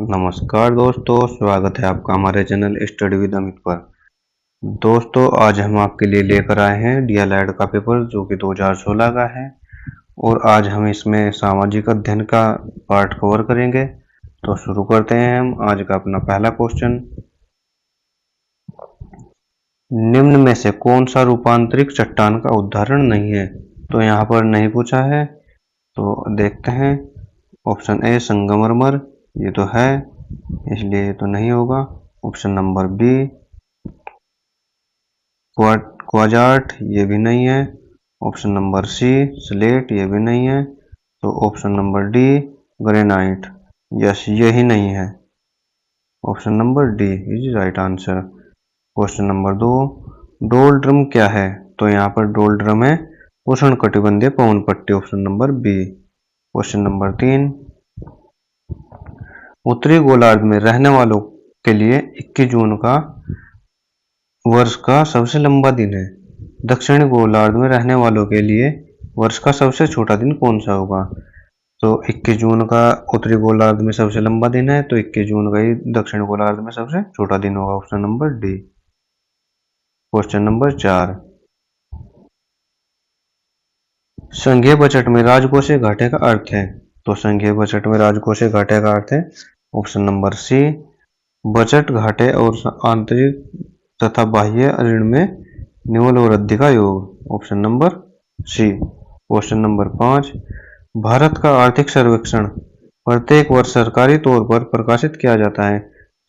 नमस्कार दोस्तों, स्वागत है आपका हमारे चैनल स्टडी विद अमित पर। दोस्तों, आज हम आपके लिए लेकर आए हैं डीएलएड का पेपर जो कि 2016 का है और आज हम इसमें सामाजिक अध्ययन का पार्ट कवर करेंगे। तो शुरू करते हैं हम आज का अपना पहला क्वेश्चन। निम्न में से कौन सा रूपांतरित चट्टान का उदाहरण नहीं है? तो यहाँ पर नहीं पूछा है, तो देखते हैं। ऑप्शन ए संगमरमर, ये तो है इसलिए ये तो नहीं होगा। ऑप्शन नंबर बी क्वाजार्ट, ये भी नहीं है। ऑप्शन नंबर सी स्लेट, ये भी नहीं है। तो option number D granite, yes यही नहीं है। Option number D is right answer. Question number 2, डोल ड्रम क्या है? तो यहाँ पर डोल ड्रम है उष्णकटिबंधीय पवन पट्टी, option number B. Question number 3, उत्तरी गोलार्ध में रहने वालों के लिए 21 जून का वर्ष का सबसे लंबा दिन है। दक्षिणी गोलार्ध में रहने वालों के लिए वर्ष का सबसे छोटा दिन कौन सा होगा? तो 21 जून का उत्तरी गोलार्ध में सबसे लंबा दिन है, तो 21 जून का ही दक्षिणी गोलार्ध में सबसे छोटा दिन होगा, option number D. Question number 4, संघीय बजट में राजकोषीय घाटे का अर्थ है? तो संघीय बजट में राजकोषीय घाटे का अर्थ है ऑप्शन नंबर सी बजट घाटे और आंतरिक तथा बाह्य ऋण में निव्वल वृद्धि का योग, option number C. Question number 5, भारत का आर्थिक सर्वेक्षण प्रत्येक वर्ष सरकारी तौर पर प्रकाशित किया जाता है।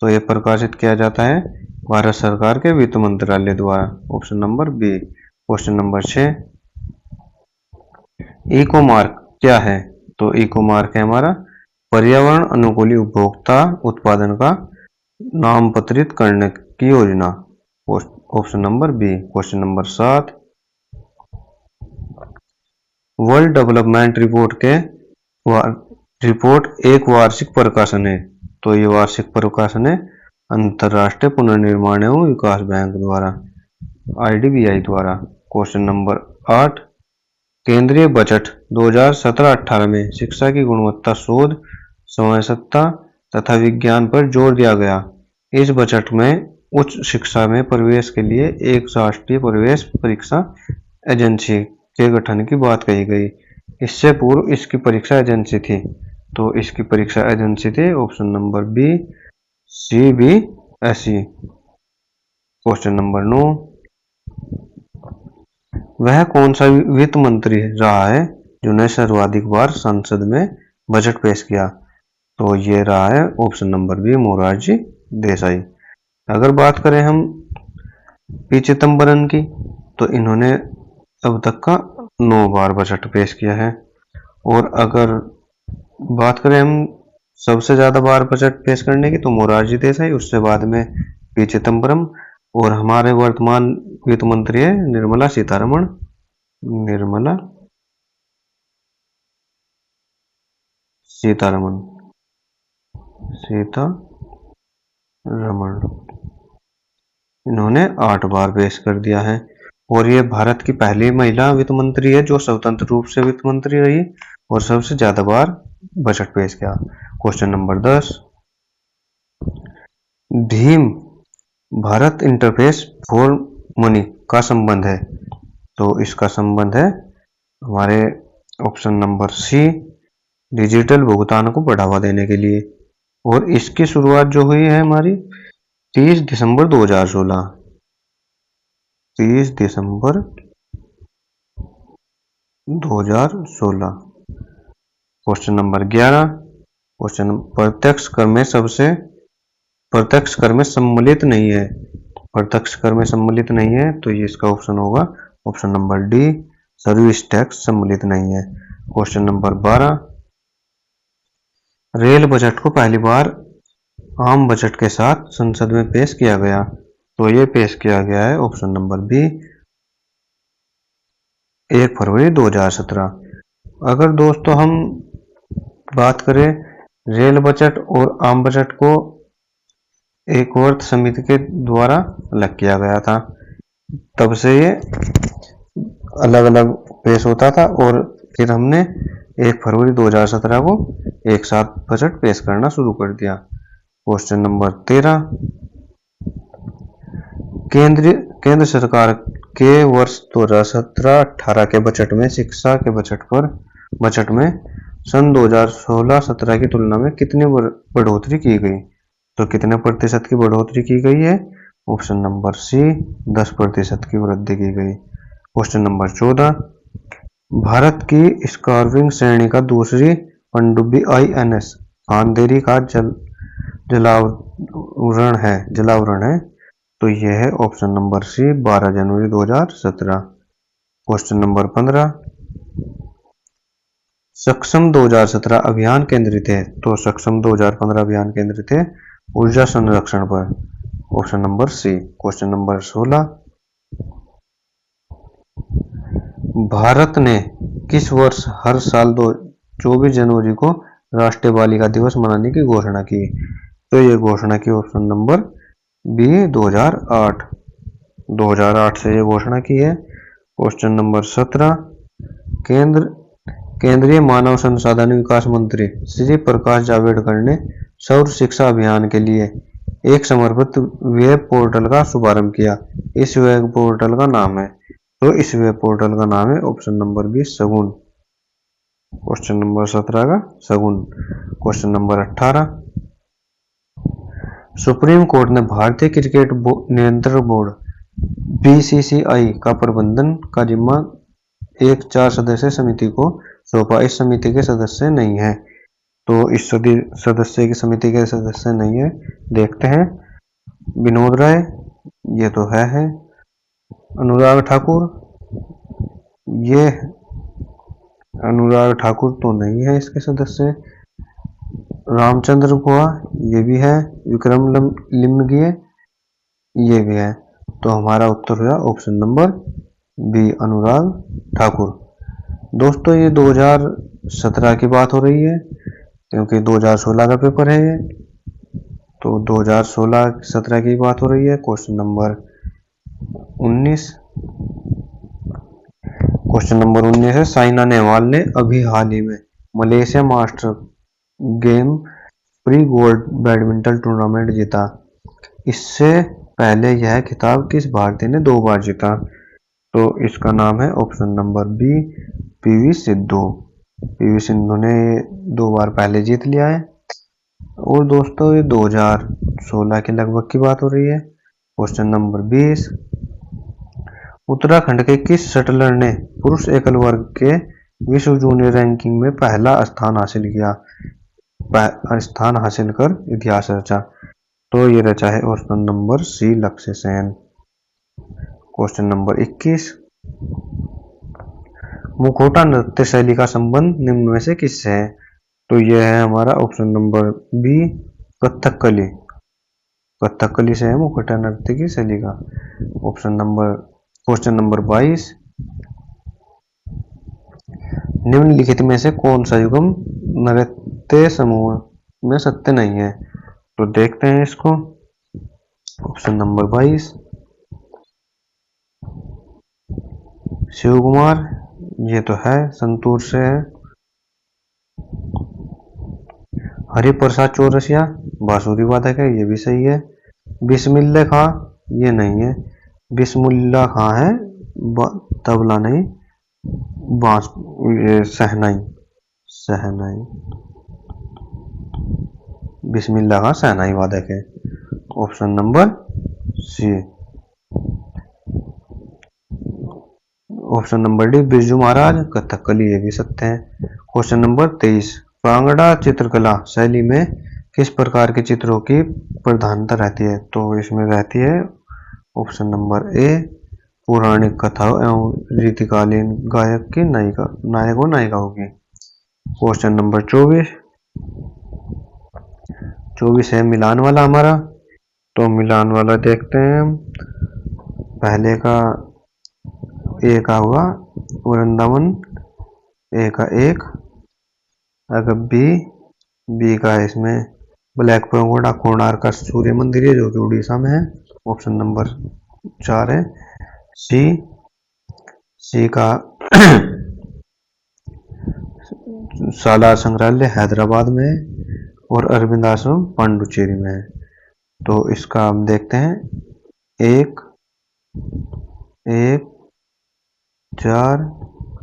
तो यह प्रकाशित किया जाता है भारत सरकार के वित्त मंत्रालय द्वारा, option number B. Question number 6, eco mark क्या है? तो इको मार्क है हमारा पर्यावरण अनुकूली उपभोक्ता उत्पादन का नामपत्रित करने की योजना, option number B. Question number 7, world development report एक वार्षिक प्रकाशन है। तो ये वार्षिक प्रकाशन है अंतरराष्ट्रीय पुनर्निर्माण एवं विकास बैंक द्वारा, IDBI द्वारा। क्वेश्चन नंबर 8, केंद्रीय बजट 2017-18 में शिक्षा की गुणवत्ता, शोध, स्वायत्तता तथा विज्ञान पर जोर दिया गया। इस बजट में उच्च शिक्षा में प्रवेश के लिए एक राष्ट्रीय प्रवेश परीक्षा एजेंसी के गठन की बात कही गई। इससे पूर्व इसकी परीक्षा एजेंसी थी, तो इसकी परीक्षा एजेंसी थी option number B CBSE। Question number 9, वह कौन सा वित्त मंत्री रहा है जिन्होंने सर्वाधिक बार संसद में बजट पेश किया? तो ये रहा है option number B Morarji Desai. अगर बात करें हम पी चिदम्बरम की, तो इन्होंने अब तक का 9 बार बजट पेश किया है। और अगर बात करें हम सबसे ज्यादा बार बजट पेश करने की, तो मोरारजी देसाई, उससे बाद में पी चिदम्बरम और हमारे वर्तमान वित्त मंत्री है निर्मला सीतारमण। इन्होंने 8 बार पेश कर दिया है और ये भारत की पहली महिला वित्त मंत्री है जो स्वतंत्र रूप से वित्त मंत्री रही और सबसे ज्यादा बार बजट पेश किया। Question number 10, Bhim Bharat interface for money का संबंध है? तो इसका संबंध है हमारे ऑप्शन नंबर सी डिजिटल भुगतान को बढ़ावा देने के लिए। और इसकी शुरुआत जो हुई है हमारी 30 दिसंबर 2016। 30 दिसंबर 2016। क्वेश्चन नंबर 11, क्वेश्चन प्रत्यक्ष कर में सम्मिलित नहीं है। प्रत्यक्ष कर में सम्मिलित नहीं है, तो ये इसका ऑप्शन होगा option number D service tax सम्मिलित नहीं है। क्वेश्चन नंबर 12, रेल बजट को पहली बार आम बजट के साथ संसद में पेश किया गया। तो ये पेश किया गया है ऑप्शन नंबर बी 1 फरवरी 2017। अगर दोस्तों हम बात करें रेल बजट और आम बजट को एक वर्ग समिति के द्वारा अलग किया गया था, तब से ये अलग अलग पेश होता था और फिर हमने 1 फरवरी 2017 को एक साथ बजट पेश करना शुरू कर दिया। क्वेश्चन नंबर 13, केंद्र सरकार के वर्ष 2017-18 के बजट में शिक्षा के बजट में सन 2016-17 की तुलना में कितनी बढ़ोतरी की गई? तो कितने प्रतिशत की बढ़ोतरी की गई है? ऑप्शन नंबर सी 10% की वृद्धि की गई। क्वेश्चन नंबर 14, भारत की स्कॉर्पिंग श्रेणी का दूसरी पनडुब्बी INS खांदेरी का जलावरण है। तो यह है ऑप्शन नंबर सी 12 जनवरी 2017। क्वेश्चन नंबर 15, सक्षम 2017 अभियान केंद्रित है। तो सक्षम 2015 अभियान केंद्रित है ऊर्जा संरक्षण पर। Option number C. Question number 16, भारत ने किस वर्ष हर साल 24 जनवरी को राष्ट्रीय बालिका दिवस मनाने की घोषणा की? तो ये घोषणा की ऑप्शन नंबर बी 2008 से ये घोषणा की है। क्वेश्चन नंबर 17, केंद्रीय मानव संसाधन विकास मंत्री श्री प्रकाश जावड़ेकर ने सर्व शिक्षा अभियान के लिए एक समर्पित वेब पोर्टल का शुभारंभ किया। इस वेब पोर्टल का नाम है, तो इस वेब पोर्टल का नाम है ऑप्शन नंबर बी शगुन। क्वेश्चन नंबर 17 का शगुन। क्वेश्चन नंबर 18, सुप्रीम कोर्ट ने भारतीय क्रिकेट नियंत्रण बोर्ड BCCI का प्रबंधन का जिम्मा एक 4 सदस्यीय समिति को सौंपा। इस समिति के सदस्य नहीं है, तो इस सदस्य की समिति के सदस्य नहीं है। देखते हैं, विनोद राय ये तो है, अनुराग ठाकुर, ये अनुराग ठाकुर तो नहीं है इसके सदस्य, रामचंद्र गुहा ये भी है, विक्रम लिमगिए ये भी है। तो हमारा उत्तर हुआ option number B Anurag Thakur. दोस्तों ये 2017 की बात हो रही है, क्योंकि 2016 का पेपर है ये, तो 2016-17 की बात हो रही है। क्वेश्चन नंबर 19, क्वेश्चन नंबर 19 है, साइना नेहवाल ने अभी हाल ही में Malaysia master game pre gold badminton tournament जीता। इससे पहले यह खिताब किस भारतीय ने 2 बार जीता? तो इसका नाम है option number B PV Sindhu. PV Sindhu ने 2 बार पहले जीत लिया है। और दोस्तों ये 2016 के लगभग की बात हो रही है। क्वेश्चन नंबर 20, उत्तराखंड के किस शटलर ने पुरुष एकल वर्ग के विश्व जूनियर रैंकिंग में पहला स्थान हासिल कर इतिहास रचा? तो ये रचा है ऑप्शन नंबर सी लक्ष्य सेन। क्वेश्चन नंबर 21, मुखौटा नृत्य शैली का संबंध निम्न में से किससे है? तो यह है हमारा option number B Kathakali. Kathakali से है मुखौटा नृत्य की शैली का। क्वेश्चन नंबर 22, निम्नलिखित में से कौन सा युग्म नृत्य समूह में सत्य नहीं है? तो देखते हैं इसको। ऑप्शन नंबर 22, शिव कुमार ये तो है, संतूर से है, हरिप्रसाद चौरसिया बांसुरी वादक है, ये भी सही है। बिस्मिल्लाह खां ये नहीं है, बिस्मिल्लाह खां है तबला नहीं, बांस शहनाई बिस्मिल्लाह खां शहनाई वादक है। Option number C. Option number D Birju Maharaj Kathakali ये भी सत्य है। क्वेश्चन नंबर 23, कांगड़ा चित्रकला शैली में किस प्रकार के चित्रों की प्रधानता रहती है? तो इसमें रहती है ऑप्शन नंबर ए पौराणिक कथाओं एवं रीतिकालीन गायक की नायक व नायिकाओं की। क्वेश्चन नंबर 24 है मिलान वाला हमारा। तो मिलान वाला देखते हैं हम। पहले का ए का हुआ वृंदावन, ए का एक, अगर बी का है इसमें ब्लैक पैगोडा कोणार्क का सूर्य मंदिर है जो कि उड़ीसा में है। ऑप्शन नंबर 4 है सी का सालार संग्रहालय हैदराबाद में है। और अरविंद आश्रम पांडुचेरी में है। तो इसका हम देखते हैं 1, 1, 4,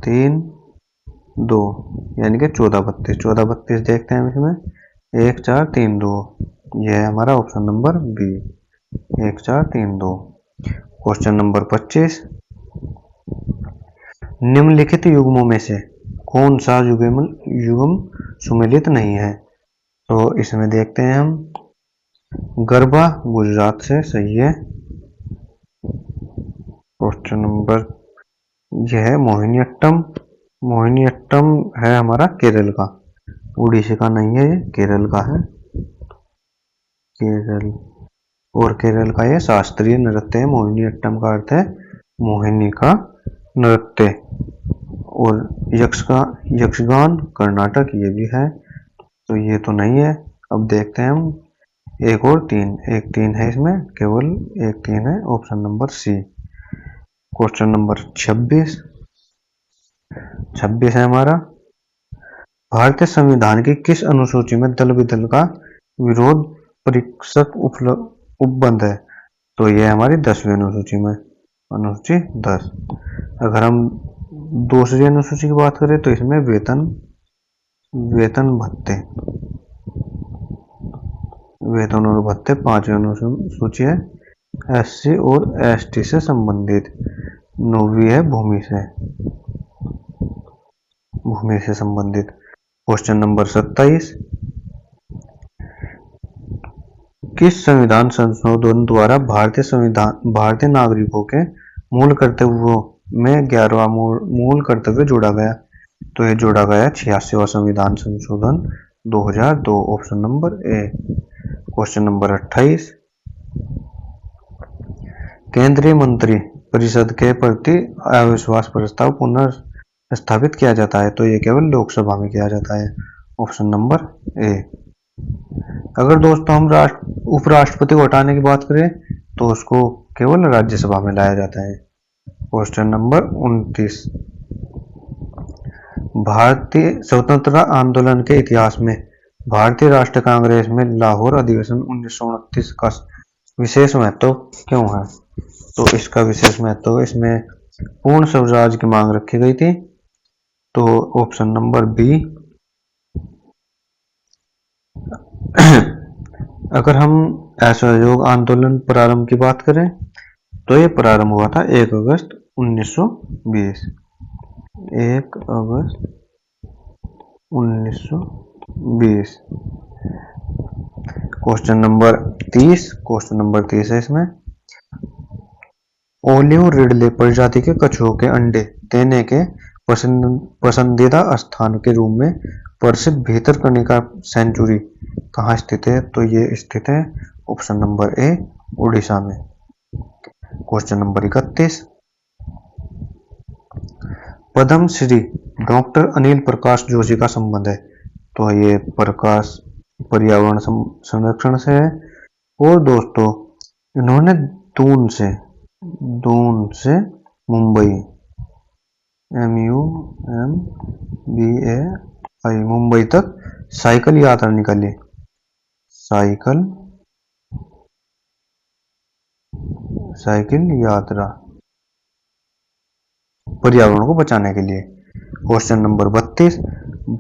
3, 2 यानी कि 1432 देखते हैं इसमें 1, 4, 3, 2। यह है हमारा option number B 1, 4, 3, 2। Question number 25, निम्नलिखित युग्मों में से कौन सा युग्म सुमेलित नहीं है? तो इसमें देखते हैं हम गरबा गुजरात से सही है। क्वेश्चन नंबर यह है मोहिनीअट्टम है हमारा केरल का, उड़ीसा का नहीं है, ये केरल का है। केरल और केरल का यह शास्त्रीय नृत्य है। मोहिनीअट्टम का अर्थ है मोहिनी का नृत्य। और यक्षगान कर्नाटक ये भी है, तो ये तो नहीं है। अब देखते हैं हम 1 और 3, 1, 3 है इसमें, केवल 1, 3 है, option number C. Question number 26 है हमारा, भारतीय संविधान की किस अनुसूची में दल विदल का विरोध परीक्षक उपबंध है? तो यह हमारी 10वीं अनुसूची में, अनुसूची 10। अगर हम दूसरी अनुसूची की बात करें तो इसमें वेतन और भत्ते 5वीं अनुसूची है। एससी और एसटी से संबंधित। 9वीं है भूमि से संबंधित। क्वेश्चन नंबर 27, किस संविधान संशोधन द्वारा भारतीय नागरिकों के मूल कर्तव्यों में 11वां मूल कर्तव्य जोड़ा गया? तो ये जोड़ा गया 86वां संविधान संशोधन 2002, ऑप्शन नंबर ए। क्वेश्चन नंबर 28, केंद्रीय मंत्री परिषद के प्रति अविश्वास प्रस्ताव पुनर्स्थापित किया जाता है? तो ये केवल लोकसभा में किया जाता है, ऑप्शन नंबर ए। अगर दोस्तों हम उपराष्ट्रपति को हटाने की बात करें तो उसको केवल राज्यसभा में लाया जाता है। क्वेश्चन नंबर 29, भारतीय स्वतंत्रता आंदोलन के इतिहास में भारतीय राष्ट्रीय कांग्रेस में लाहौर अधिवेशन 1929 का विशेष महत्व क्यों है? तो इसका विशेष महत्व, इसमें पूर्ण स्वराज की मांग रखी गई थी, तो ऑप्शन नंबर बी। अगर हम असहयोग आंदोलन प्रारंभ की बात करें तो ये प्रारंभ हुआ था 1 अगस्त 1920। 1 अगस्त 1920। क्वेश्चन नंबर 30 है इसमें, ओलिव रिडले प्रजाति के कछुओं के अंडे देने के पसंदीदा स्थान के रूप में प्रसिद्ध भितरकनिका सेंचुरी कहाँ स्थित है? तो ये स्थित है ऑप्शन नंबर ए, उड़ीसा में। Question number 31, Padma Shri doctor Anil Prakash Joshi का संबंध है? तो ये प्रकाश पर्यावरण संरक्षण से है। और दोस्तों इन्होंने दून से मुंबई MUMBAI मुंबई तक साइकिल यात्रा निकाली। साइकिल यात्रा पर्यावरण को बचाने के लिए। क्वेश्चन नंबर 32,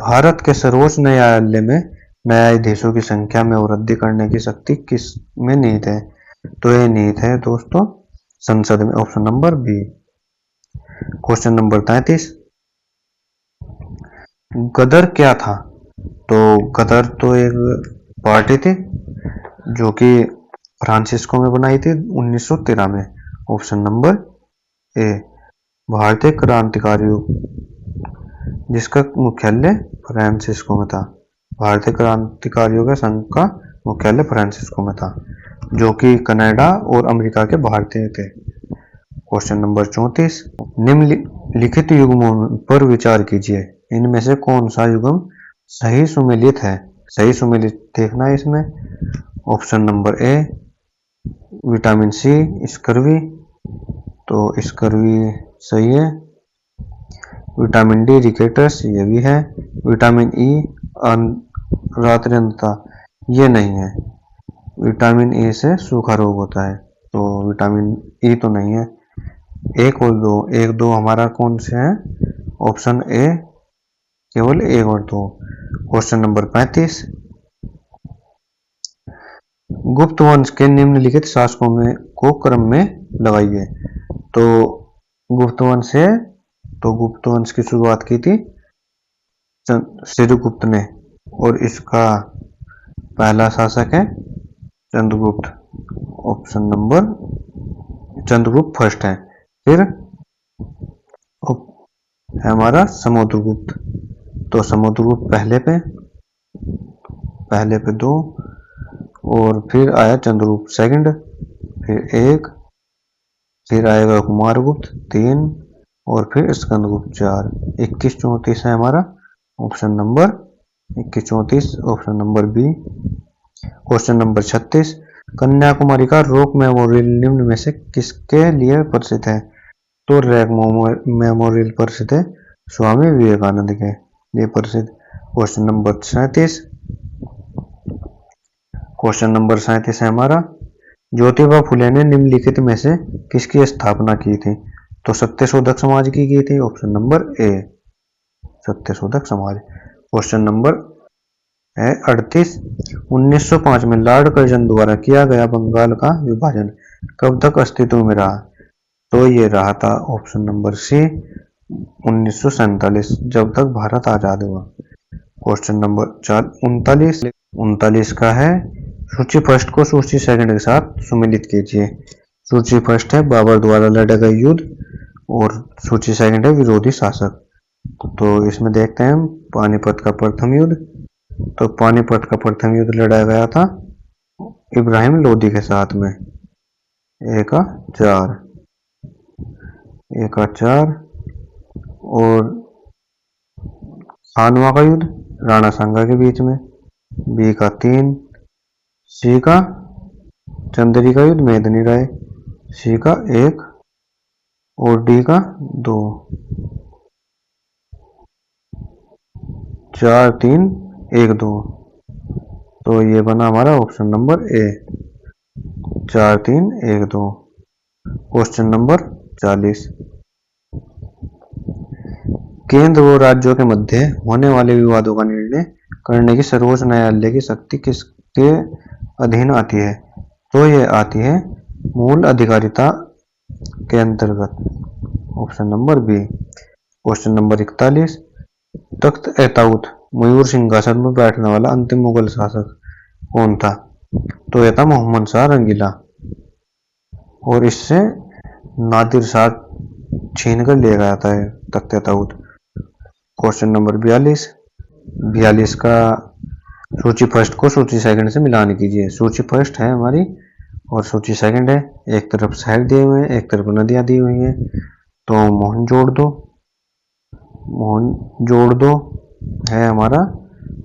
भारत के सर्वोच्च न्यायालय में न्यायाधीशों की संख्या में वृद्धि करने की शक्ति किस में निहित है? तो ये निहित है दोस्तों संसद में, option number B. Question number 33, Ghadar क्या था? तो गदर तो एक पार्टी थी जो कि फ्रांसिस्को में बनाई थी 1913 में, ऑप्शन नंबर ए। भारतीय क्रांतिकारियों जिसका मुख्यालय फ्रांसिस्को में था, भारतीय क्रांतिकारियों के संघ का मुख्यालय फ्रांसिस्को में था, जो कि कनाडा और अमेरिका के भारतीय थे। क्वेश्चन नंबर 34, निम्नलिखित युग्मों पर विचार कीजिए, इनमें से कौन सा युग्म सही सुमेलित है? सही सुमेलित देखना है इसमें, option number A vitamin C scurvy, तो स्कर्वी सही है। विटामिन डी रिकेटस ये भी है। विटामिन ई रात्रि अंधता ये नहीं है। विटामिन ए से सूखा रोग होता है, तो विटामिन ई तो नहीं है। एक और दो, एक दो हमारा कौन से है? ऑप्शन ए, केवल एक और दो। क्वेश्चन नंबर 35, गुप्त वंश के निम्नलिखित शासकों में को क्रम में लगाइए। तो गुप्त वंश है, तो गुप्त वंश की शुरुआत की थी श्रीगुप्त ने, और इसका पहला शासक है Chandragupta. Option number Chandragupta first है। फिर है हमारा समुद्रगुप्त, तो समुद्रगुप्त पहले पे दो, और फिर आया चंद्रगुप्त सेकंड, फिर एक, फिर आएगा कुमारगुप्त 3, और फिर स्कंदगुप्त 4। 21-34 है हमारा option number 21-34, option number B. Question number 36, Kanyakumari का रॉक मेमोरियल निम्न में से किसके लिए प्रसिद्ध है? तो रॉक मेमोरियल प्रसिद्ध है स्वामी विवेकानंद के लिए प्रसिद्ध। क्वेश्चन नंबर 37, क्वेश्चन नंबर 37 है हमारा, ज्योतिबा फुले ने निम्नलिखित में से किसकी स्थापना की थी? तो सत्यशोधक समाज की थी। ऑप्शन नंबर ए, सत्यशोधक समाज। क्वेश्चन नंबर है 38, 1905 में लॉर्ड कर्जन द्वारा किया गया बंगाल का विभाजन कब तक अस्तित्व में रहा? तो ये रहा था ऑप्शन नंबर सी, 1947, जब तक भारत आजाद हुआ। क्वेश्चन नंबर 39 का है, सूची फर्स्ट को सूची सेकंड के साथ सुमेलित कीजिए। सूची फर्स्ट है बाबर द्वारा लड़े गए युद्ध, और सूची सेकंड है विरोधी शासक। तो इसमें देखते हैं पानीपत का प्रथम युद्ध। तो पानीपत का प्रथम युद्ध लड़ा गया था इब्राहिम लोदी के साथ में। एक का चार, और खानवा का युद्ध राणा सांगा के बीच में, बी का 3, सी का चंदेरी का युद्ध मेदिनी राय, सी का 1, और डी का 2। 4, 3, 1, 2, तो ये बना हमारा ऑप्शन नंबर ए, 4, 3, 1, 2। क्वेश्चन नंबर 40, केंद्र व राज्यों के मध्य होने वाले विवादों का निर्णय करने की सर्वोच्च न्यायालय की शक्ति किसके अधीन आती है? तो ये आती है मूल अधिकारिता के अंतर्गत। Option number B. Question number 41, Takht e Taus मयूर सिंहासन में बैठने वाला अंतिम मुगल शासक कौन था? तो यह था मोहम्मद शाह रंगीला, और इससे नादिर शाह छीन कर ले गया था तख्त ए ताऊत। क्वेश्चन नंबर 42 का सूची फर्स्ट को सूची सेकंड से मिलान कीजिए। सूची फर्स्ट है हमारी और सूची सेकंड है, एक तरफ शहर दिए हुए हैं, एक तरफ नदियां दी हुई हैं। तो मोहन जोड़ दो है हमारा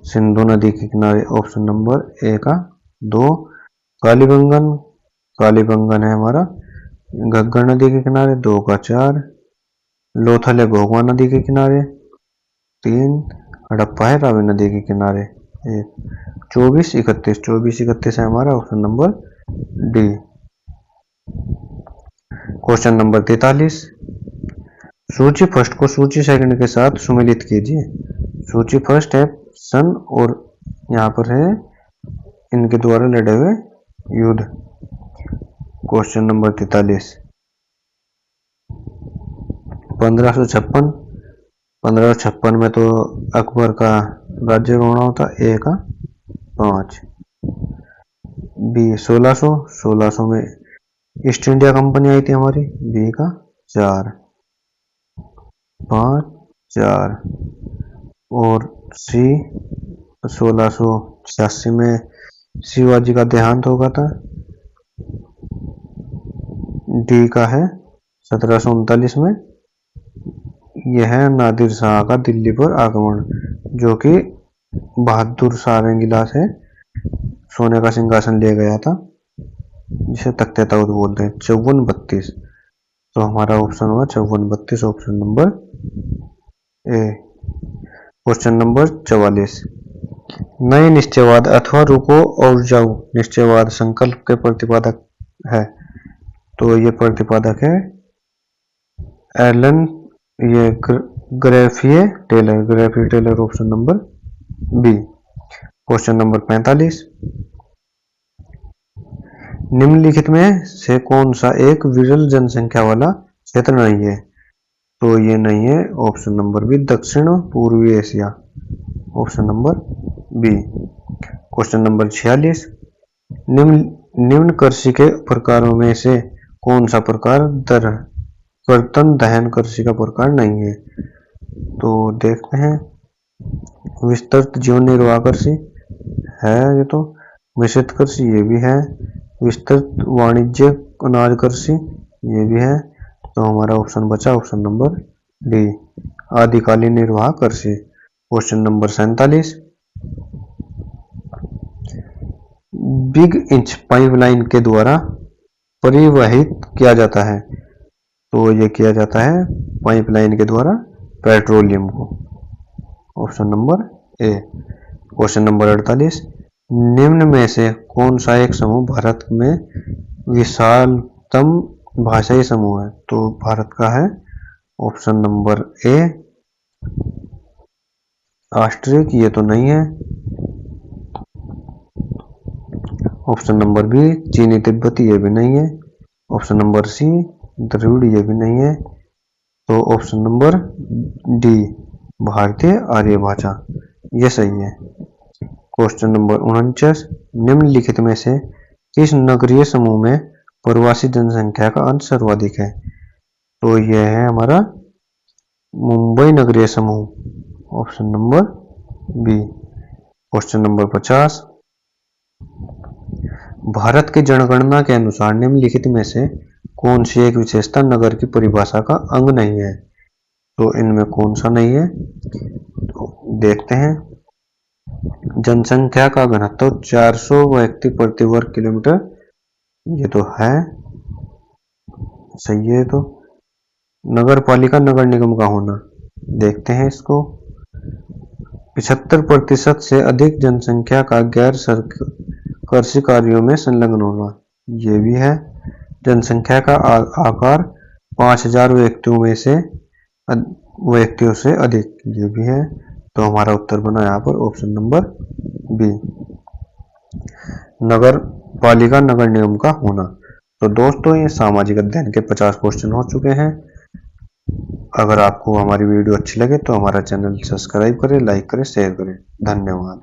सिंधु नदी के किनारे, ऑप्शन नंबर ए का 2। कालीबंगन है हमारा घग्गर नदी के किनारे, 2 का 4। लोथल है भोगवा नदी के किनारे, 3। हड़प्पा है रावी नदी के किनारे, 1। 24-31 है हमारा option number D. Question number 43, सूची फर्स्ट को सूची सेकंड के साथ सुमेलित कीजिए। सूची फर्स्ट है सन, और यहाँ पर है इनके द्वारा लड़े हुए युद्ध। क्वेश्चन नंबर 43, 1556 में तो अकबर का राज्य रोना होता, ए का 5। बी 1600 में ईस्ट इंडिया कंपनी आई थी हमारी, बी का 4, 5, 4। और सी 1686 में शिवाजी का देहांत होगा था, डी का है 1739 में। यह है नादिर शाह का दिल्ली पर आक्रमण, जो कि बहादुर शाह रंगीला से सोने का सिंहासन ले गया था, जिसे तख्त ताऊत बोलते हैं। 54-32, तो हमारा ऑप्शन हुआ 54-32, ऑप्शन नंबर ए। क्वेश्चन नंबर 44, नए निश्चयवाद अथवा रुको और जाओ निश्चयवाद संकल्प के प्रतिपादक है। तो ये प्रतिपादक है एलन ये ग्रेफिए Taylor option number B. Question number 45, निम्नलिखित में से कौन सा एक विरल जनसंख्या वाला क्षेत्र नहीं है? तो ये नहीं है ऑप्शन नंबर बी दक्षिण पूर्वी Asia, option number B. Question number 46, निम्न कृषि के प्रकारों में से कौन सा प्रकार कर्तन दहन कृषि का प्रकार नहीं है? तो देखते हैं, विस्तृत जीवन निर्वाह कृषि है ये, तो मिश्रित कृषि ये भी है, विस्तृत वाणिज्य अनाज कृषि ये भी है। तो हमारा ऑप्शन बचा ऑप्शन नंबर डी आदिकालीन निर्वाह कृषि। Question number 47, big inch pipeline के द्वारा परिवहित किया जाता है? तो ये किया जाता है पाइपलाइन के द्वारा पेट्रोलियम को, ऑप्शन नंबर ए। क्वेश्चन नंबर 48, निम्न में से कौन सा एक समूह भारत में विशालतम भाषाई समूह है? तो भारत का है ऑप्शन नंबर ए ऑस्ट्रिक, ये तो नहीं है। ऑप्शन नंबर बी चीनी तिब्बती, ये भी नहीं है। ऑप्शन नंबर सी द्रविड़, ये भी नहीं है। तो ऑप्शन नंबर डी भारतीय आर्य भाषा ये सही है। क्वेश्चन नंबर 49, निम्नलिखित में से किस नगरीय समूह में प्रवासी जनसंख्या का अंश सर्वाधिक है? तो यह है हमारा मुंबई नगरीय समूह, option number B. Question number 50, भारत की जनगणना के अनुसार निम्नलिखित में से कौन सी एक विशेषता नगर की परिभाषा का अंग नहीं है? तो इनमें कौन सा नहीं है? तो देखते हैं, जनसंख्या का घनत्व 400 व्यक्ति प्रति वर्ग किलोमीटर, ये तो है सही है। तो नगर पालिका नगर निगम का होना, देखते हैं इसको, 75% से अधिक जनसंख्या का गैर कृषि कार्यों में संलग्न होना, ये भी है। जनसंख्या का आकार 5000 व्यक्तियों से अधिक, ये भी है। तो हमारा उत्तर बना यहाँ पर ऑप्शन नंबर बी नगर पालिका नगर निगम का होना। तो दोस्तों ये सामाजिक अध्ययन के 50 क्वेश्चन हो चुके हैं। अगर आपको हमारी वीडियो अच्छी लगे तो हमारा चैनल सब्सक्राइब करें, लाइक करें, शेयर करें। धन्यवाद।